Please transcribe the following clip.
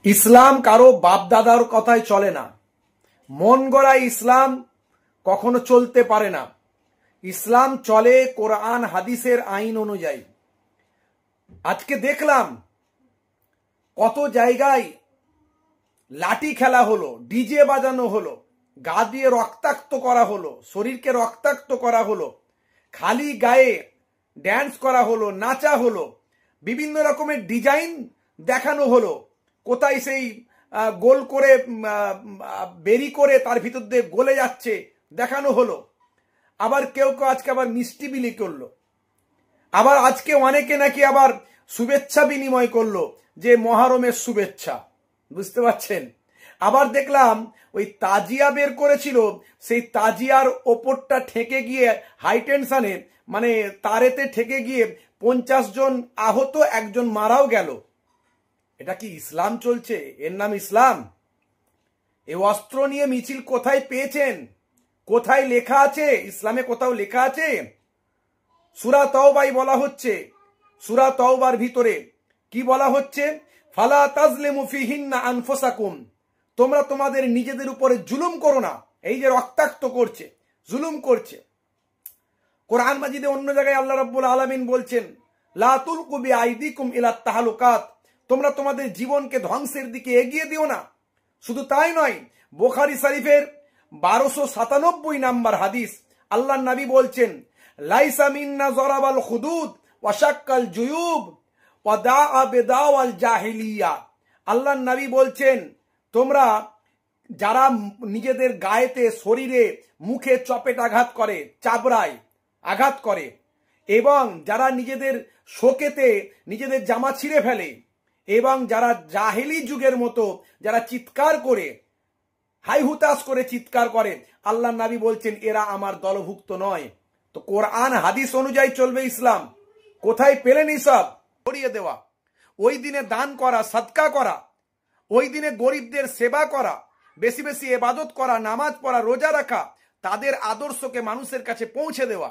ইসলাম কারো বাপদাদার কথায় চলে না। মন গড়া ইসলাম কখনো চলতে পারে না। ইসলাম চলে কোরআন হাদিসের আইন অনুযায়ী। আজকে দেখলাম কত জায়গায় লাঠি খেলা হলো, ডিজে বাজানো হলো, গা দিয়ে রক্তাক্ত করা হলো, শরীরকে রক্তাক্ত করা হলো, খালি গায়ে ড্যান্স করা হলো, নাচা হলো, বিভিন্ন রকমের ডিজাইন দেখানো হলো। কোথায় সেই গোল করে বেরি করে তার ভিতর দিয়ে গলে যাচ্ছে দেখানো হলো। আবার কেউ কেউ আজকে আবার মিষ্টি বিলি করলো। আবার আজকে অনেকে নাকি আবার শুভেচ্ছা বিনিময় করলো যে মহরমের শুভেচ্ছা, বুঝতে পারছেন। আবার দেখলাম ওই তাজিয়া বের করেছিল, সেই তাজিয়ার ওপরটা ঠেকে গিয়ে হাই টেনশনে মানে তারেতে ঠেকে গিয়ে 50 জন আহত, একজন মারাও গেল। এটা কি ইসলাম চলছে? এর নাম ইসলাম? এই অস্ত্র নিয়ে মিছিল কোথায় পেয়েছেন? কোথায় লেখা আছে? ইসলামে কোথাও লেখা আছে? সূরা তাওবায় বলা হচ্ছে, সূরা তাওবার ভিতরে কি বলা হচ্ছে? ফালা তাজলিমু ফিহিন্না আনফুসাকুম, তোমরা তোমাদের নিজেদের উপরে জুলুম করো না। এই যে রক্তাক্ত করছে, জুলুম করছে। কোরআন মাজিদে অন্য জায়গায় আল্লাহ রাব্বুল আলামিন বলছেন, লা তুলকু বিআইদিকুম ইলা তাহলুকাত, তোমরা তোমাদের জীবনকে ধ্বংসের দিকে এগিয়ে দিও না। শুধু তাই নয়, বুখারী শরীফের 1297 নাম্বার হাদিস, আল্লাহর নবী বলছেন, লাইসা মিন্না জরাবাল খুদুদ ওয়া শাক্কাল জুয়ুব ওয়া দাআ বিদাওয়াল জাহিলিয়া। আল্লাহর নবী বলছেন, তোমরা যারা নিজেদের গায়েতে, শরীরে, মুখে চপেট আঘাত করে, চাবড়ায় আঘাত করে, এবং যারা নিজেদের শোকেতে নিজেদের জামা ছিঁড়ে ফেলে, এবং যারা জাহেলি যুগের মতো যারা চিৎকার করে, হাই হুতাশ করে চিৎকার করে, আল্লাহর নবী বলছেন এরা আমার দলভুক্ত নয়। তো কোরআন হাদিস অনুযায়ী চলবে ইসলাম। কোথায় পেলেন এসব? ছড়িয়ে দেওয়া, ওই দিনে দান করা, সদকা করা, ওই দিনে গরিবদের সেবা করা, বেশি বেশি ইবাদত করা, নামাজ পড়া, রোজা রাখা, তাদের আদর্শকে মানুষের কাছে পৌঁছে দেওয়া।